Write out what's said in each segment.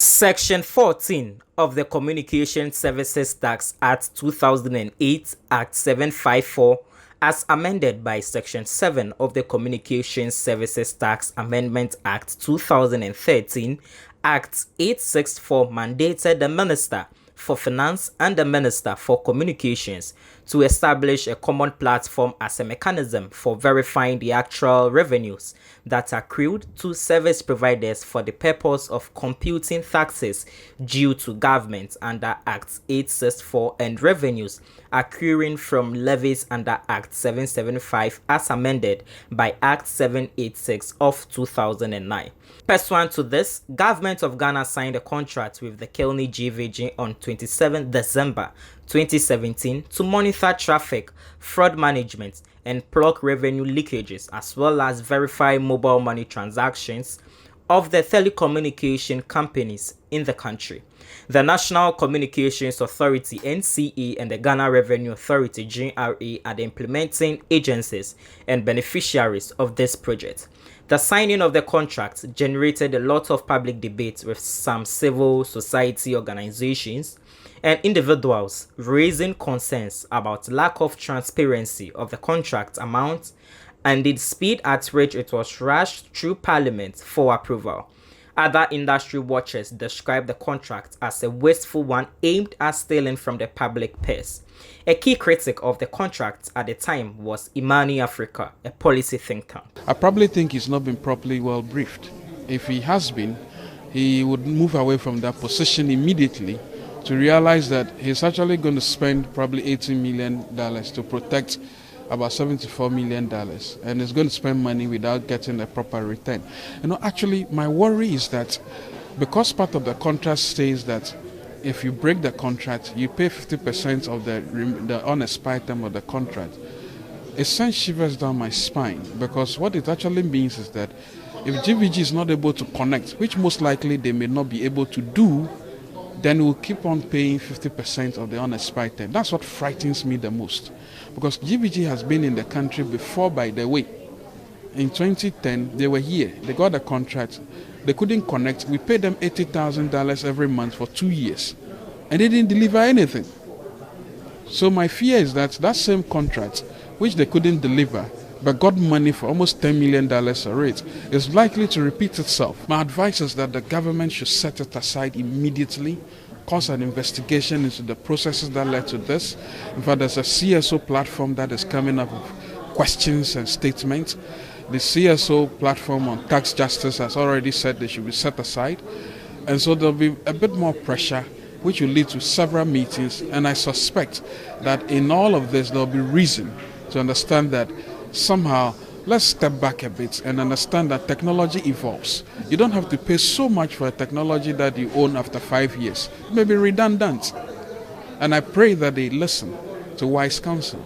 Section 14 of the Communication Services Tax Act 2008, Act 754, as amended by Section 7 of the Communication Services Tax Amendment Act 2013, Act 864, mandated the Minister for Finance and the Minister for Communications to establish a common platform as a mechanism for verifying the actual revenues that are accrued to service providers for the purpose of computing taxes due to government under Act 864 and revenues accruing from levies under Act 775 as amended by Act 786 of 2009. Pursuant to this, Government of Ghana signed a contract with the KELNI GVG on 27 December 2017 to monitor traffic, fraud management, and plug revenue leakages, as well as verify mobile money transactions of the telecommunication companies in the country. The National Communications Authority (NCA) and the Ghana Revenue Authority (GRA) are the implementing agencies and beneficiaries of this project. The signing of the contract generated a lot of public debate, with some civil society organizations and individuals raising concerns about lack of transparency of the contract amount and the speed at which it was rushed through Parliament for approval. Other industry watchers described the contract as a wasteful one aimed at stealing from the public purse. A key critic of the contract at the time was Imani Africa, a policy think tank. I probably think he's not been properly well briefed. If he has been, he would move away from that position immediately to realize that he's actually going to spend probably $18 million to protect about $74 million, and is going to spend money without getting a proper return. Actually, my worry is that because part of the contract states that if you break the contract, you pay 50% of the honest item of the contract, it sends shivers down my spine, because what it actually means is that if GVG is not able to connect, which most likely they may not be able to do, then we'll keep on paying 50% of the honest item. That's what frightens me the most. Because GVG has been in the country before, by the way. In 2010, they were here. They got a contract. They couldn't connect. We paid them $80,000 every month for 2 years. And they didn't deliver anything. So my fear is that that same contract, which they couldn't deliver, but got money for almost $10 million a rate, is likely to repeat itself. My advice is that the government should set it aside immediately, cause an investigation into the processes that led to this. In fact, there's a CSO platform that is coming up with questions and statements. The CSO platform on tax justice has already said they should be set aside. And so there'll be a bit more pressure, which will lead to several meetings. And I suspect that in all of this, there'll be reason to understand that somehow let's step back a bit and understand that technology evolves. You don't have to pay so much for a technology that you own after 5 years. It may be redundant. And I pray that they listen to wise counsel.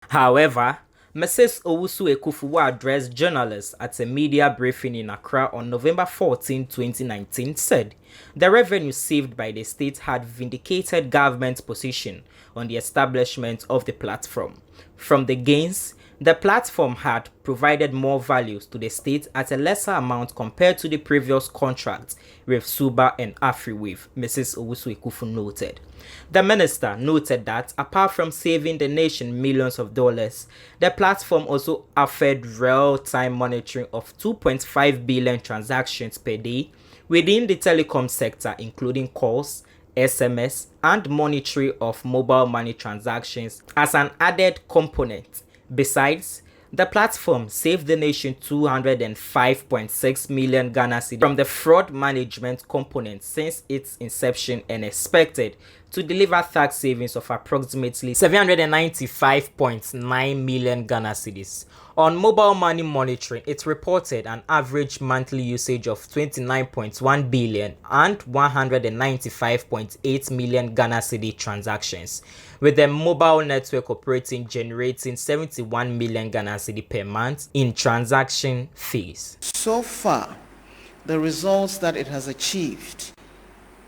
However, Mrs. Owusu Ekufuwa addressed journalists at a media briefing in Accra on November 14, 2019, said the revenue saved by the state had vindicated government's position on the establishment of the platform. From the gains, the platform had provided more values to the state at a lesser amount compared to the previous contract with Suba and AfriWave, Mrs. Owusu Ekufu noted. The minister noted that apart from saving the nation millions of dollars, the platform also offered real-time monitoring of 2.5 billion transactions per day within the telecom sector, including calls, SMS, and monitoring of mobile money transactions as an added component. Besides, the platform saved the nation 205.6 million Ghana cedis from the fraud management component since its inception, and expected to deliver tax savings of approximately 795.9 million Ghana cedis. On mobile money monitoring, it reported an average monthly usage of 29.1 billion and 195.8 million Ghana cedi transactions, with the mobile network operating generating 71 million Ghana cedi per month in transaction fees. So far, the results that it has achieved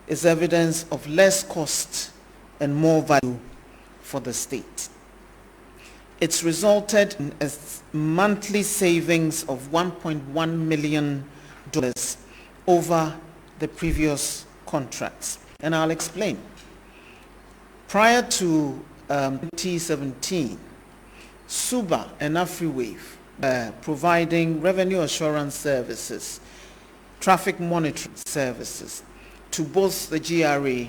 is evidence of less cost and more value for the state. It's resulted in a monthly savings of $1.1 million over the previous contracts. And I'll explain. Prior to 2017, SUBA and AfriWave providing revenue assurance services, traffic monitoring services to both the GRA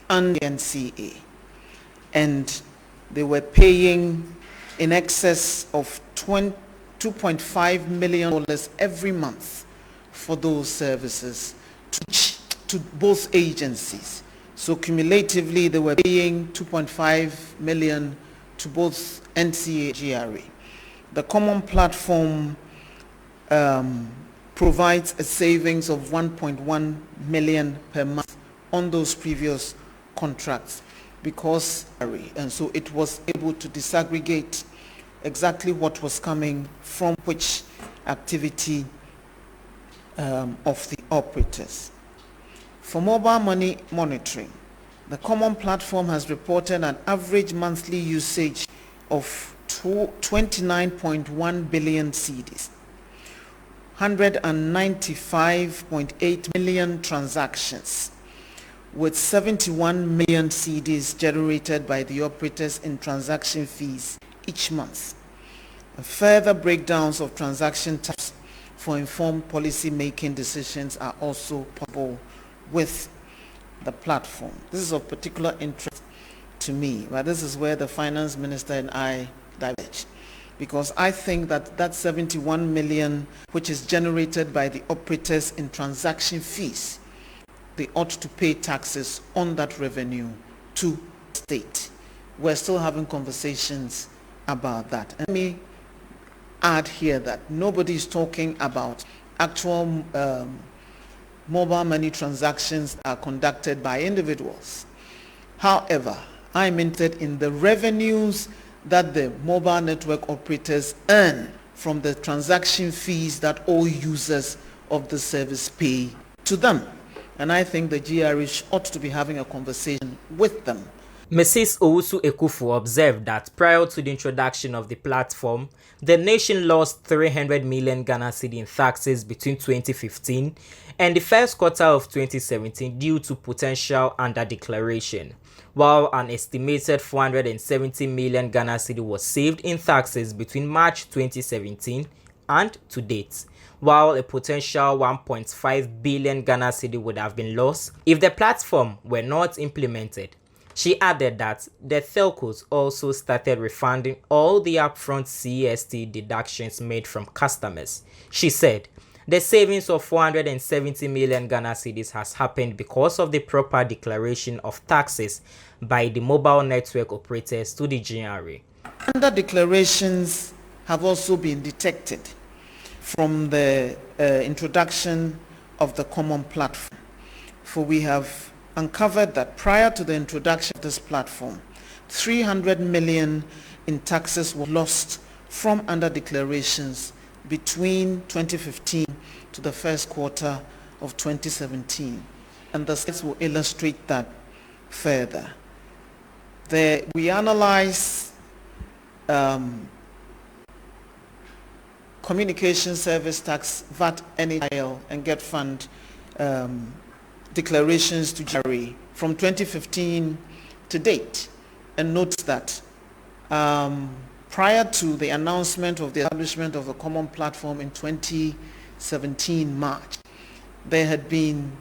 and the NCA. And they were paying in excess of $2.5 million every month for those services to both agencies. So cumulatively, they were paying $2.5 million to both NCA and GRA. The common platform provides a savings of $1.1 million per month on those previous contracts because, and so it was able to disaggregate exactly what was coming from which activity of the operators. For mobile money monitoring, the common platform has reported an average monthly usage of 29.1 billion cedis, 195.8 million transactions, with 71 million cedis generated by the operators in transaction fees each month. Further breakdowns of transaction types for informed policy making decisions are also possible with the platform. This is of particular interest to me, but this is where the finance minister and I diverge, because I think that that 71 million which is generated by the operators in transaction fees, they ought to pay taxes on that revenue to the state. We're still having conversations about that. And let me add here that nobody is talking about actual mobile money transactions that are conducted by individuals. However, I'm interested in the revenues that the mobile network operators earn from the transaction fees that all users of the service pay to them. And I think the GRA ought to be having a conversation with them. Mrs. Owusu Ekufu observed that prior to the introduction of the platform, the nation lost 300 million Ghana cedi in taxes between 2015 and the first quarter of 2017 due to potential under-declaration, while an estimated 470 million Ghana cedi was saved in taxes between March 2017 and to date, while a potential 1.5 billion Ghana cedi would have been lost if the platform were not implemented. She added that the telcos also started refunding all the upfront CST deductions made from customers. She said, the savings of 470 million Ghana cedis has happened because of the proper declaration of taxes by the mobile network operators to the GRA. Under declarations have also been detected from the introduction of the common platform. For we have uncovered that prior to the introduction of this platform, 300 million in taxes were lost from under declarations between 2015 to the first quarter of 2017. And the slides will illustrate that further. We analyze communication service tax, VAT, NHIL, and GET fund declarations to GRA from 2015 to date, and notes that prior to the announcement of the establishment of the common platform in 2017 March, there had been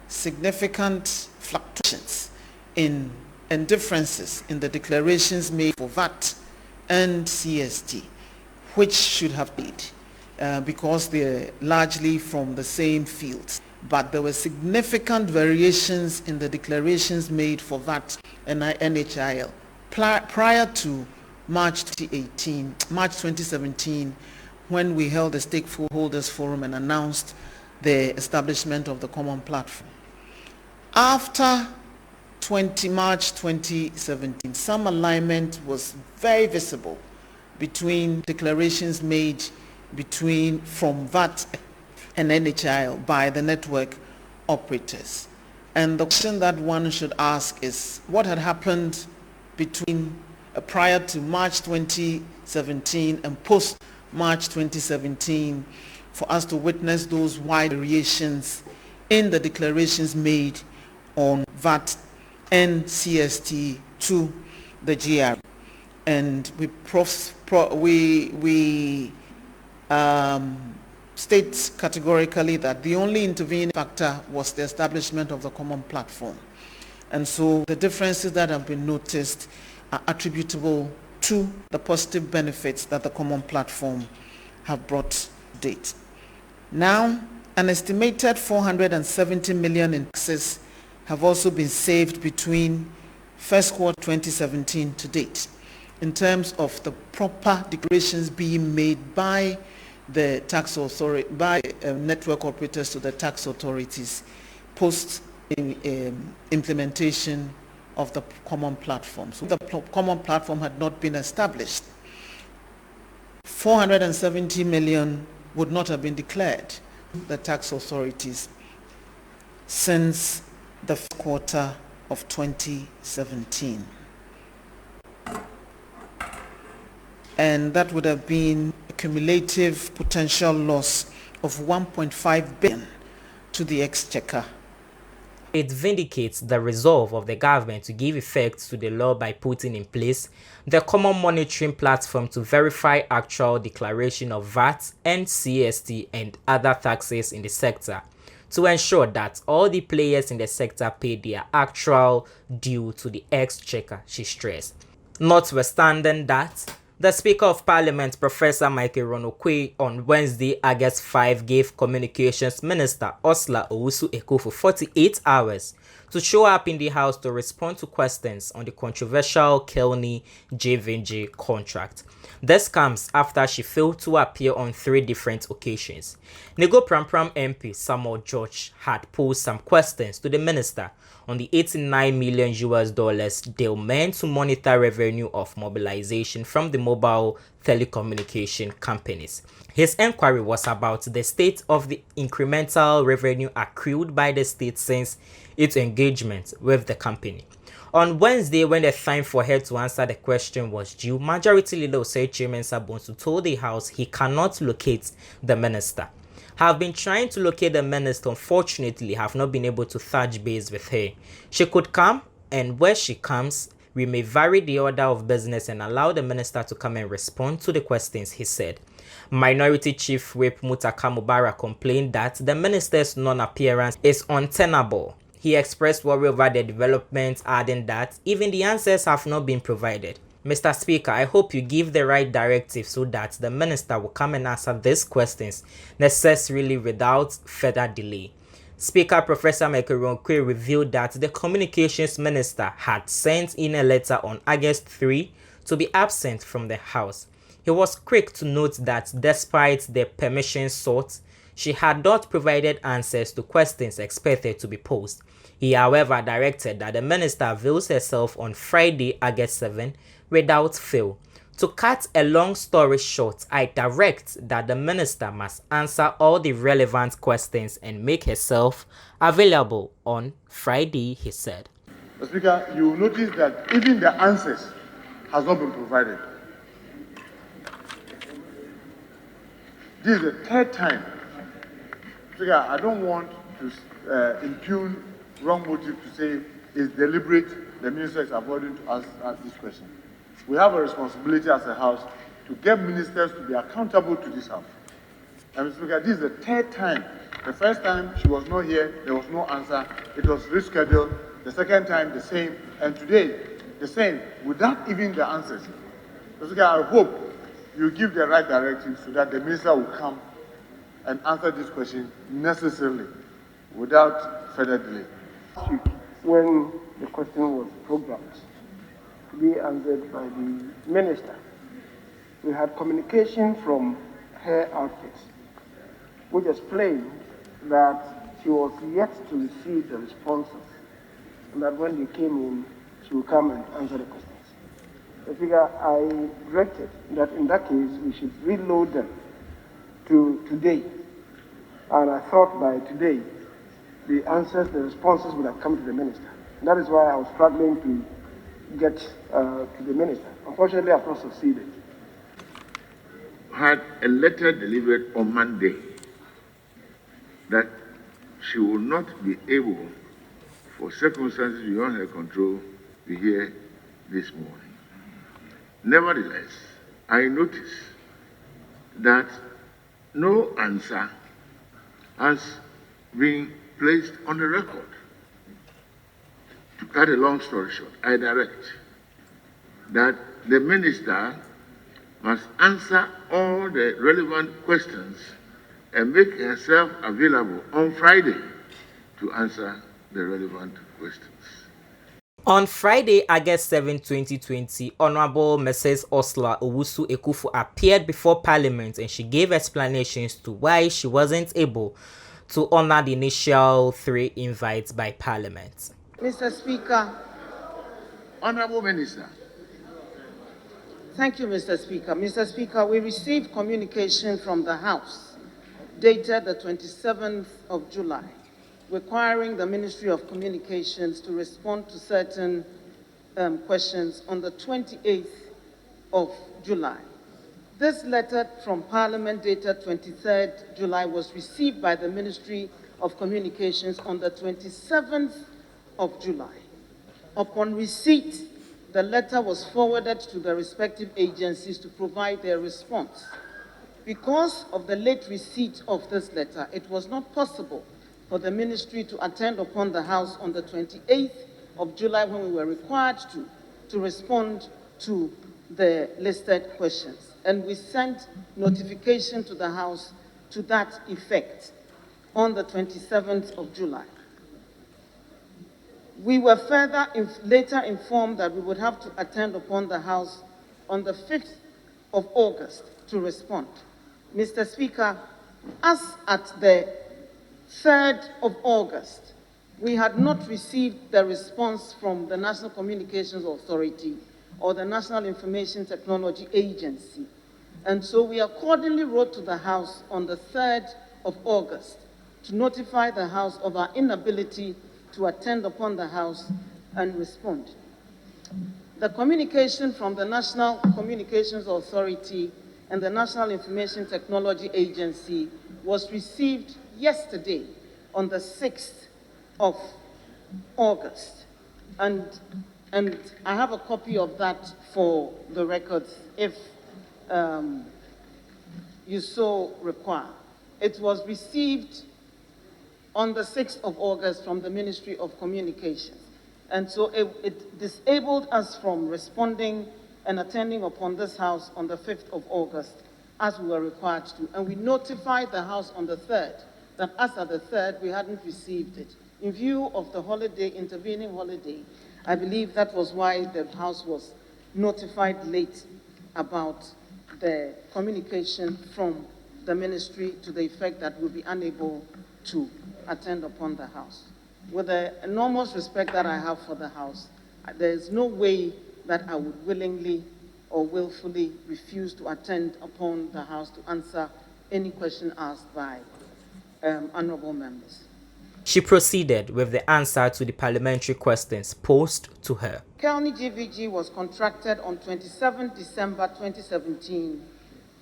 significant fluctuations and differences in the declarations made for VAT and CST, which should have paid because they're largely from the same fields. But there were significant variations in the declarations made for VAT and NHIL prior to March 2017, when we held a stakeholders forum and announced the establishment of the common platform. After March 2017, some alignment was very visible between declarations made from VAT and NHIL by the network operators. And the question that one should ask is, what had happened between prior to March 2017 and post March 2017 for us to witness those wide variations in the declarations made on VAT and CST to the GR. And we state categorically that the only intervening factor was the establishment of the common platform. And so the differences that have been noticed are attributable to the positive benefits that the common platform have brought to date. Now, an estimated 470 million in taxes have also been saved between first quarter 2017 to date in terms of the proper declarations being made by the tax authority, by network operators to the tax authorities post implementation of the common platform. So the common platform had not been established, 470 million would not have been declared the tax authorities since the first quarter of 2017. And that would have been a cumulative potential loss of 1.5 billion to the exchequer. It vindicates the resolve of the government to give effect to the law by putting in place the common monitoring platform to verify actual declaration of VAT and CST and other taxes in the sector, to ensure that all the players in the sector pay their actual due to the exchequer, she stressed. Notwithstanding that, the Speaker of Parliament, Professor Michael Ronokwe, on Wednesday, August 5, gave Communications Minister Osla Owusu-Eko for 48 hours to show up in the House to respond to questions on the controversial KELNI GVG contract. This comes after she failed to appear on 3 different occasions. Nego Prampram MP Samuel George had posed some questions to the minister on the $89 million deal meant to monitor revenue of mobilization from the mobile telecommunication companies. His inquiry was about the state of the incremental revenue accrued by the state since its engagement with the company. On Wednesday, when the time for her to answer the question was due, Majority Leader Osei Chimensa Bonsu told the House he cannot locate the minister. Have been trying to locate the minister, unfortunately have not been able to touch base with her. She could come, and where she comes, we may vary the order of business and allow the minister to come and respond to the questions, he said. Minority Chief Whip Mutaka Mubara complained that the minister's non-appearance is untenable. He expressed worry over the developments, adding that even the answers have not been provided. Mr. Speaker, I hope you give the right directive so that the minister will come and answer these questions necessarily without further delay. Speaker Professor Michael Ronokwe revealed that the communications minister had sent in a letter on August 3 to be absent from the House. He was quick to note that despite the permission sought, she had not provided answers to questions expected to be posed. He, however, directed that the minister avails herself on Friday, August 7, without fail. To cut a long story short, I direct that the minister must answer all the relevant questions and make herself available on Friday, he said. Mr. Speaker, you will notice that even the answers has not been provided. This is the 3rd time. Speaker, I don't want to impugn wrong motive to say it's deliberate. The minister is avoiding to ask this question. We have a responsibility as a House to get ministers to be accountable to this House. And Mr. Speaker, this is the 3rd time. The first time she was not here, there was no answer. It was rescheduled. The second time, the same. And today, the same, without even the answers. Mr. Speaker, I hope you give the right directive so that the minister will come and answer this question necessarily, without further delay. When the question was programmed to be answered by the minister, we had communication from her outfit, which explained that she was yet to receive the responses, and that when they came in, she would come and answer the questions. I figure I directed that in that case, we should reload them to today. And I thought by today, the answers, the responses would have come to the minister. And that is why I was struggling to get to the minister. Unfortunately, I've not succeeded. Had a letter delivered on Monday that she will not be able for circumstances beyond her control, be here this morning. Nevertheless, I notice that no answer has been placed on the record. To cut a long story short, I direct that the minister must answer all the relevant questions and make herself available on Friday to answer the relevant questions. On Friday, August 7, 2020, Honorable Mrs. Osla Owusu Ekufu appeared before Parliament and she gave explanations to why she wasn't able to honor the initial 3 invites by Parliament. Mr. Speaker. Honorable Minister. Thank you, Mr. Speaker. Mr. Speaker, we received communication from the House dated the 27th of July, requiring the Ministry of Communications to respond to certain questions on the 28th of July. This letter from Parliament dated 23rd July was received by the Ministry of Communications on the 27th of July. Upon receipt, the letter was forwarded to the respective agencies to provide their response. Because of the late receipt of this letter, it was not possible for the ministry to attend upon the House on the 28th of July when we were required to respond to the listed questions. And we sent notification to the House to that effect on the 27th of July. We were later informed that we would have to attend upon the House on the 5th of August to respond. Mr. Speaker, as at the 3rd of August, we had not received the response from the National Communications Authority or the National Information Technology Agency. And so we accordingly wrote to the House on the 3rd of August to notify the House of our inability to attend upon the House and respond. The communication from the National Communications Authority and the National Information Technology Agency was received yesterday on the 6th of August. And I have a copy of that for the records if you so require. It was received on the 6th of August from the Ministry of Communications. And so it disabled us from responding and attending upon this House on the 5th of August, as we were required to. And we notified the House on the 3rd that as at the 3rd, we hadn't received it. In view of the holiday, intervening holiday, I believe that was why the House was notified late about the communication from the ministry to the effect that we'll be unable to attend upon the House. With the enormous respect that I have for the House, there is no way that I would willingly or willfully refuse to attend upon the House to answer any question asked by honorable members. She proceeded with the answer to the parliamentary questions posed to her. KELNI GVG was contracted on 27 December 2017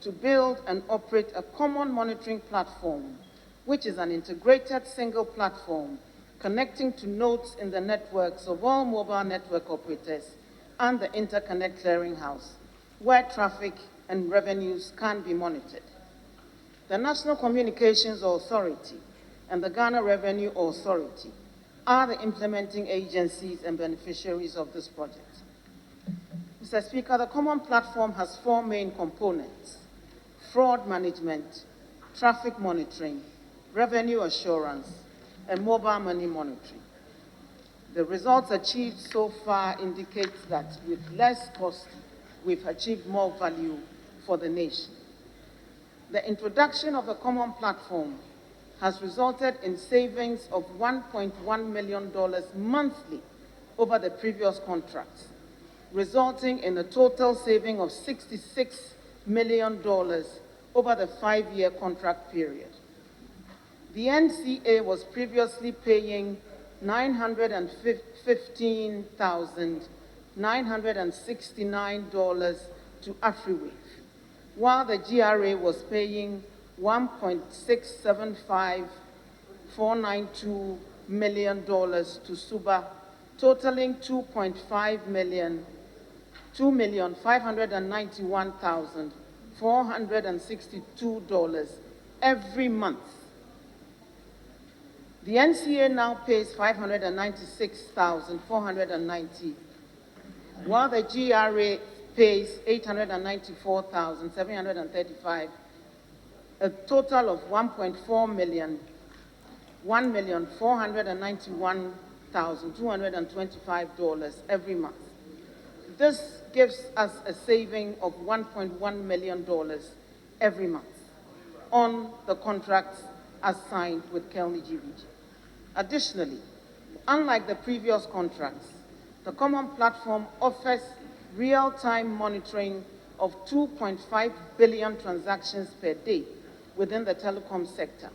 to build and operate a common monitoring platform, which is an integrated single platform connecting to nodes in the networks of all mobile network operators and the Interconnect Clearinghouse, where traffic and revenues can be monitored. The National Communications Authority and the Ghana Revenue Authority are the implementing agencies and beneficiaries of this project. Mr. Speaker, the common platform has 4 main components: fraud management, traffic monitoring, revenue assurance, and mobile money monitoring. The results achieved so far indicate that with less cost, we've achieved more value for the nation. The introduction of a common platform has resulted in savings of $1.1 million monthly over the previous contracts, resulting in a total saving of $66 million over the 5-year contract period. The NCA was previously paying $915,969 to AfriWave, while the GRA was paying $1.675492 million to SUBA, totaling $2,591,462 every month. The NCA now pays $596,490, while the GRA pays $894,735, a total of $1,491,225 every month. This gives us a saving of $1.1 million every month on the contracts as signed with KELNI GVG. Additionally, unlike the previous contracts, the common platform offers real-time monitoring of 2.5 billion transactions per day within the telecom sector,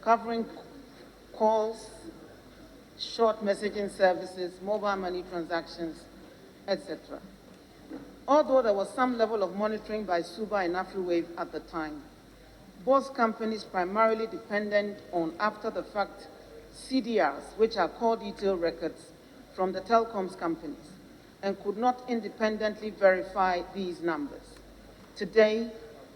covering calls, short messaging services, mobile money transactions, etc. Although there was some level of monitoring by SUBA and AfriWave at the time, both companies primarily depended on after-the-fact CDRs, which are call detail records from the telecoms companies, and could not independently verify these numbers. Today,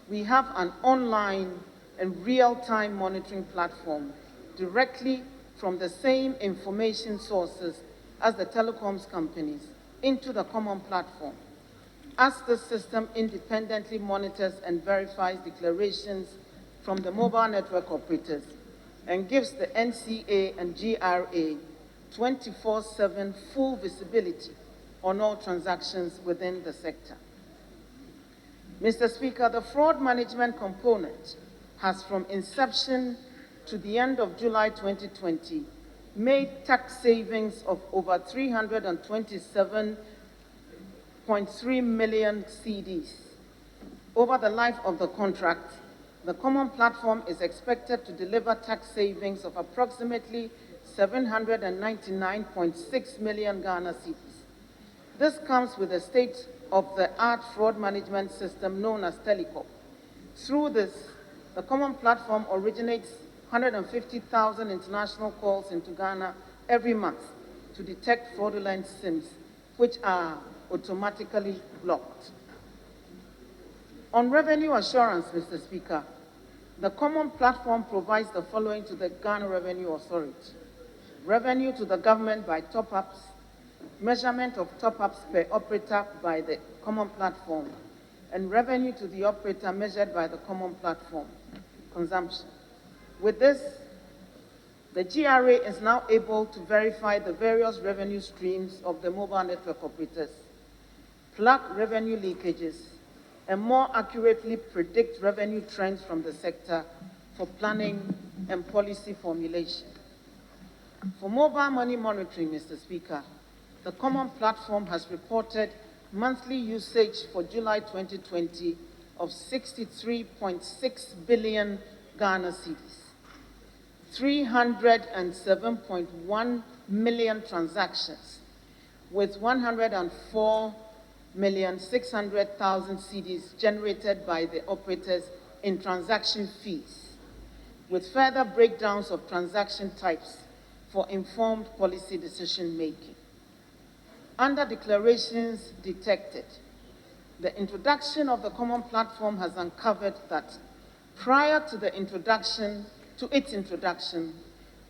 we have an online and real-time monitoring platform directly from the same information sources as the telecoms companies into the common platform. As the system independently monitors and verifies declarations from the mobile network operators and gives the NCA and GRA 24/7 full visibility on all transactions within the sector. Mr. Speaker, the fraud management component has from inception to the end of July 2020 made tax savings of over 327.3 million cedis. Over the life of the contract, the common platform is expected to deliver tax savings of approximately 799.6 million Ghana cedis. This comes with a state-of-the-art fraud management system known as Telecom. Through this, the common platform originates 150,000 international calls into Ghana every month to detect fraudulent SIMs, which are automatically blocked. On revenue assurance, Mr. Speaker, the common platform provides the following to the Ghana Revenue Authority: revenue to the government by top-ups, measurement of top-ups per operator by the common platform, and revenue to the operator measured by the common platform consumption. With this, the GRA is now able to verify the various revenue streams of the mobile network operators, plug revenue leakages, and more accurately predict revenue trends from the sector for planning and policy formulation. For mobile money monitoring, Mr. Speaker, the common platform has reported monthly usage for July 2020 of 63.6 billion Ghana cedis, 307.1 million transactions, with 104,600,000 cedis generated by the operators in transaction fees, with further breakdowns of transaction types for informed policy decision-making. Under declarations detected, the introduction of the common platform has uncovered that prior to its introduction,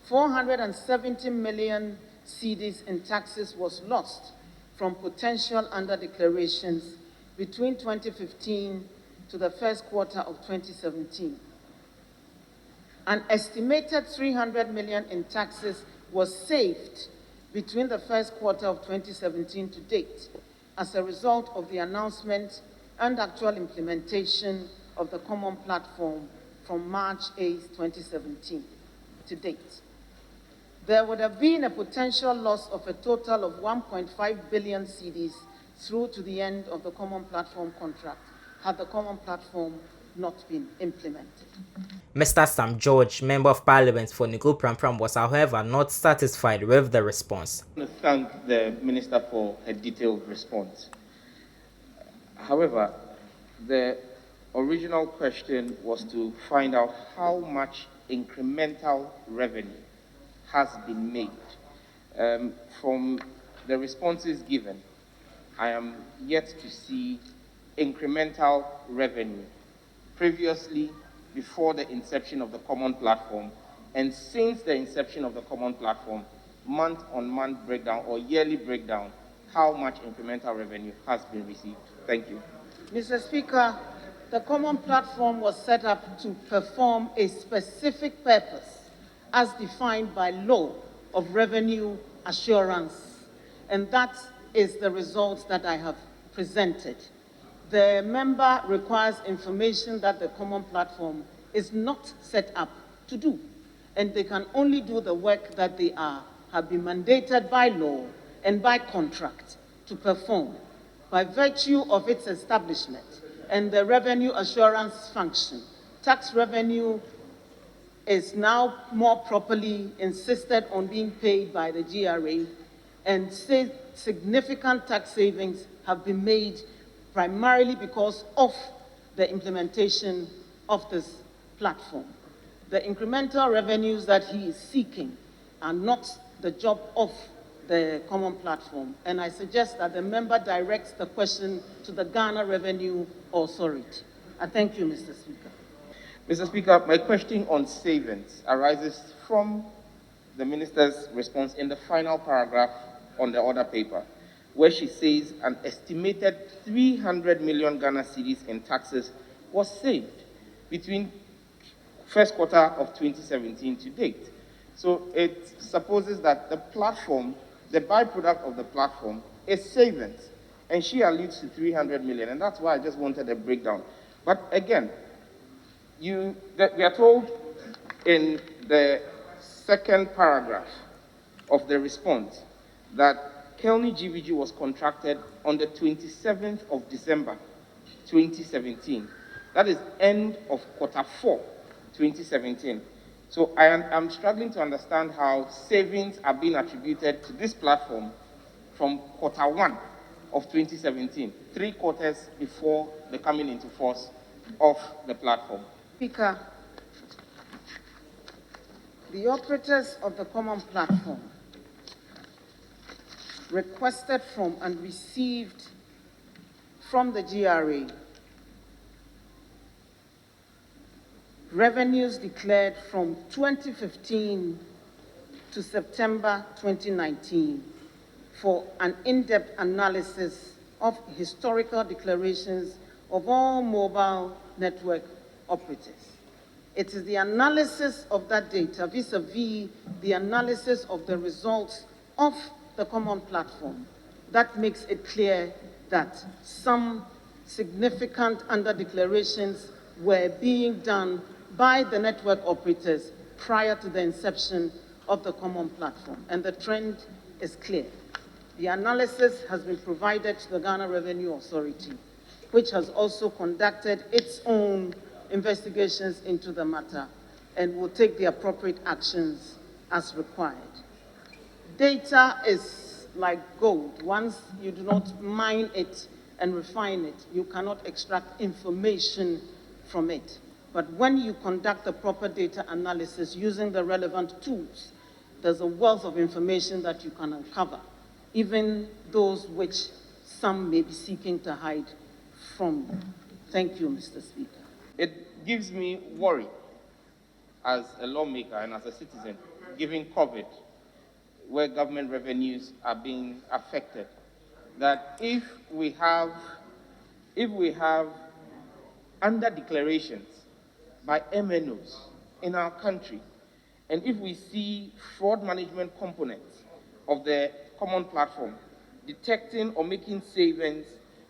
470 million cedis in taxes was lost from potential under declarations between 2015 to the first quarter of 2017. An estimated 300 million in taxes was saved between the first quarter of 2017 to date as a result of the announcement and actual implementation of the common platform from March 8, 2017 to date. There would have been a potential loss of a total of 1.5 billion cedis through to the end of the common platform contract had the common platform not been implemented. Mr. Sam George, Member of Parliament for Nicole Prampram, was however not satisfied with the response. I want to thank the Minister for a detailed response. However, the original question was to find out how much incremental revenue has been made. From the responses given, I am yet to see incremental revenue. Previously, before the inception of the common platform, and since the inception of the common platform, month-on-month breakdown or yearly breakdown, how much incremental revenue has been received. Thank you. Mr. Speaker, the common platform was set up to perform a specific purpose as defined by law of revenue assurance, and that is the results that I have presented. The member requires information that the common platform is not set up to do, and they can only do the work that they have been mandated by law and by contract to perform. By virtue of its establishment and the revenue assurance function, tax revenue is now more properly insisted on being paid by the GRA, and significant tax savings have been made primarily because of the implementation of this platform. The incremental revenues that he is seeking are not the job of the common platform, and I suggest that the member directs the question to the Ghana Revenue Authority. I thank you, Mr. Speaker. Mr. Speaker, my question on savings arises from the minister's response in the final paragraph on the order paper, where she says an estimated 300 million Ghana cedis in taxes was saved between first quarter of 2017 to date. So it supposes that the platform, the byproduct of the platform, is savings, and she alludes to 300 million, and that's why I just wanted a breakdown. But again, we are told in the second paragraph of the response that KELNI GVG was contracted on the 27th of December 2017. That is end of quarter 4 2017. So I'm struggling to understand how savings are being attributed to this platform from quarter 1 of 2017, 3 quarters before the coming into force of the platform. Speaker, the operators of the common platform requested from and received from the GRA revenues declared from 2015 to September 2019 for an in-depth analysis of historical declarations of all mobile network operators. It is the analysis of that data vis-a-vis the analysis of the results of the common platform that makes it clear that some significant under-declarations were being done by the network operators prior to the inception of the common platform, and the trend is clear. The analysis has been provided to the Ghana Revenue Authority, which has also conducted its own investigations into the matter and will take the appropriate actions as required. Data is like gold. Once you do not mine it and refine it, you cannot extract information from it. But when you conduct the proper data analysis using the relevant tools, there's a wealth of information that you can uncover, even those which some may be seeking to hide from you. Thank you, Mr. Speaker. It gives me worry as a lawmaker and as a citizen, given COVID, where government revenues are being affected, that if we have under declarations by MNOs in our country, and if we see fraud management components of the common platform detecting or making savings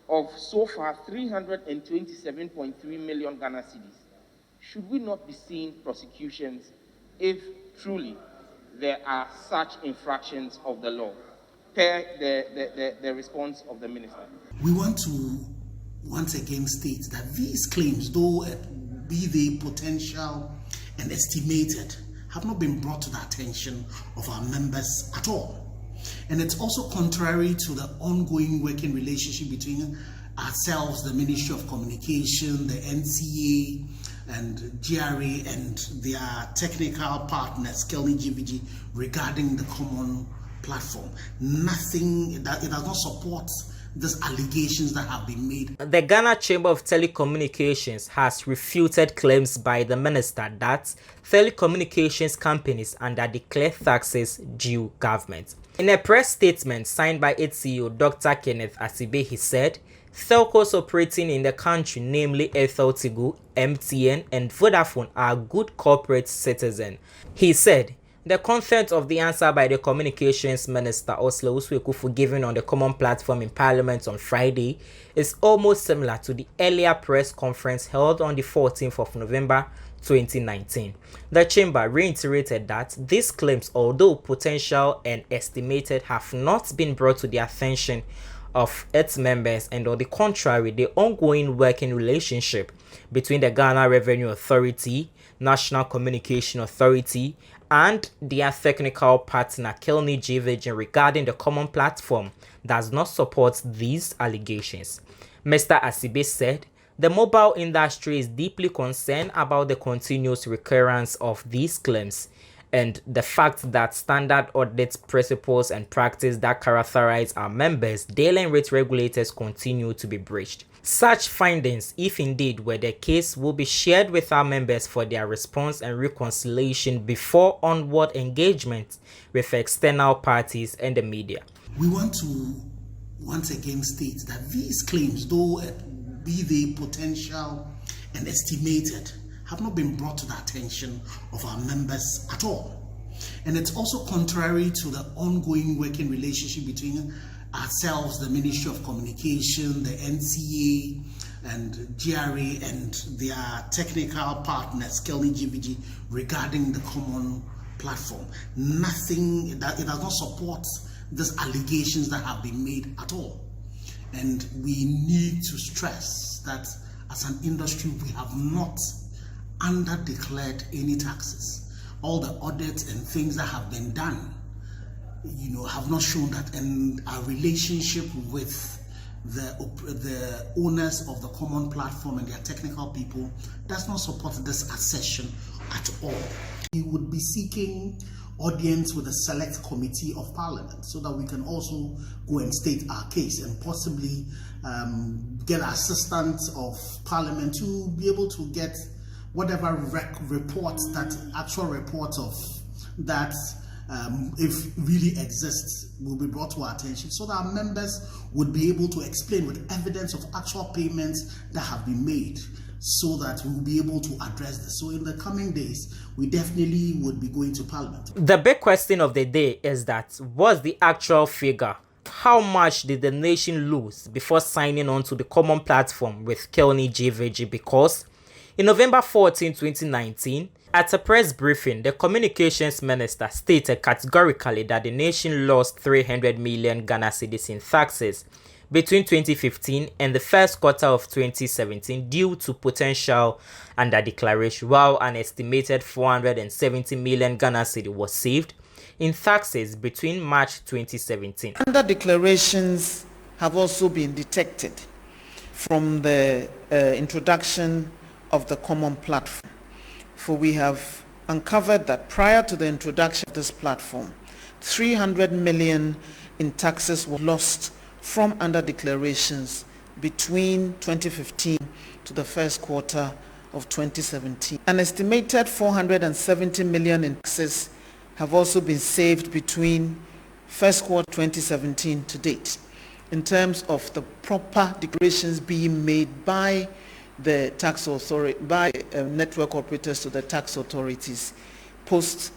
of so far 327.3 million Ghana cedis, should we not be seeing prosecutions if truly there are such infractions of the law, per the response of the minister? We want to once again state that these claims, though be they potential and estimated, have not been brought to the attention of our members at all. And it's also contrary to the ongoing working relationship between ourselves, the Ministry of Communication, the NCA, and GRA, and their technical partners, KELNI GVG, regarding the common platform. Nothing, that it does not support these allegations that have been made. The Ghana Chamber of Telecommunications has refuted claims by the minister that telecommunications companies underdeclare taxes due government. In a press statement signed by its CEO, Dr. Kenneth Asibe, he said, telcos operating in the country, namely Airtel Tigo, MTN, and Vodafone, are good corporate citizens. He said, the content of the answer by the Communications Minister, Oslo Uswekufu, given on the common platform in Parliament on Friday is almost similar to the earlier press conference held on the 14th of November 2019. The Chamber reiterated that these claims, although potential and estimated, have not been brought to the attention of its members, and on the contrary, the ongoing working relationship between the Ghana Revenue Authority, National Communication Authority, and their technical partner KELNI GVG regarding the common platform does not support these allegations. Mr. Asibe said the mobile industry is deeply concerned about the continuous recurrence of these claims and the fact that standard audit principles and practice that characterize our members, dealing with regulators, continue to be breached. Such findings, if indeed were the case, will be shared with our members for their response and reconciliation before onward engagement with external parties and the media. We want to once again state that these claims, though be they potential and estimated, have not been brought to the attention of our members at all. And it's also contrary to the ongoing working relationship between ourselves, the Ministry of Communication, the NCA, and GRA, and their technical partners, KELNI GVG, regarding the common platform. Nothing, that it does not support these allegations that have been made at all. And we need to stress that as an industry, we have not underdeclared any taxes. All the audits and things that have been done, have not shown that, and our relationship with the owners of the common platform and their technical people does not support this assertion at all. We would be seeking audience with a select committee of Parliament so that we can also go and state our case and possibly get assistance of Parliament to be able to get whatever reports, that actual report of that, if really exists, will be brought to our attention so that our members would be able to explain with evidence of actual payments that have been made, so that we will be able to address this. So in the coming days, we definitely would be going to Parliament. The big question of the day is that, what's the actual figure? How much did the nation lose before signing on to the common platform with KELNI GVG? Because in November 14, 2019, at a press briefing, the communications minister stated categorically that the nation lost 300 million Ghana cedis in taxes between 2015 and the first quarter of 2017 due to potential underdeclaration, while an estimated 470 million Ghana cedi was saved in taxes between March 2017. Underdeclarations have also been detected from the introduction of the common platform. For we have uncovered that prior to the introduction of this platform, 300 million in taxes were lost from underdeclarations between 2015 to the first quarter of 2017. An estimated 470 million in taxes have also been saved between first quarter 2017 to date, in terms of the proper declarations being made by the tax authority, by network operators to the tax authorities post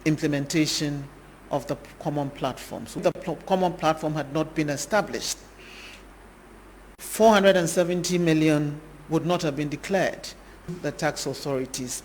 implementation of the common platform. So the common platform had not been established, 470 million would not have been declared the tax authorities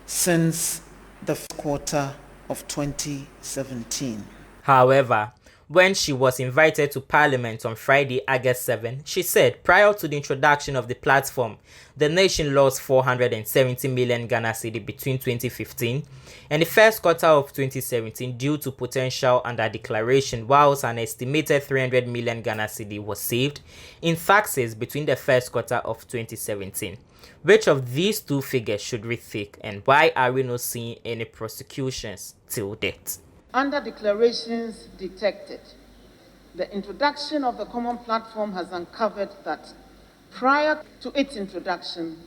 since the first quarter of 2017. However, When she was invited to Parliament on Friday, August 7, she said prior to the introduction of the platform, the nation lost 470 million Ghana cedi between 2015 and the first quarter of 2017 due to potential under-declaration, whilst an estimated 300 million Ghana cedi was saved in taxes between the first quarter of 2017. Which of these two figures should we take, and why are we not seeing any prosecutions till date? Under declarations detected, the introduction of the common platform has uncovered that prior to its introduction,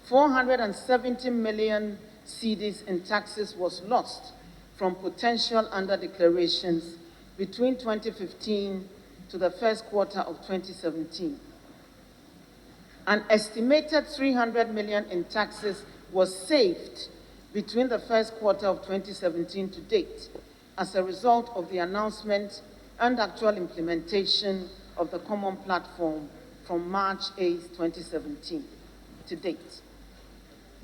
470 million cedis in taxes was lost from potential under declarations between 2015 to the first quarter of 2017. An estimated 300 million in taxes was saved between the first quarter of 2017 to date as a result of the announcement and actual implementation of the common platform from March 8, 2017 to date.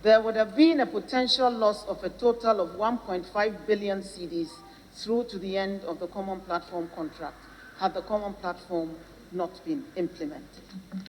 There would have been a potential loss of a total of 1.5 billion cedis through to the end of the common platform contract had the common platform not been implemented.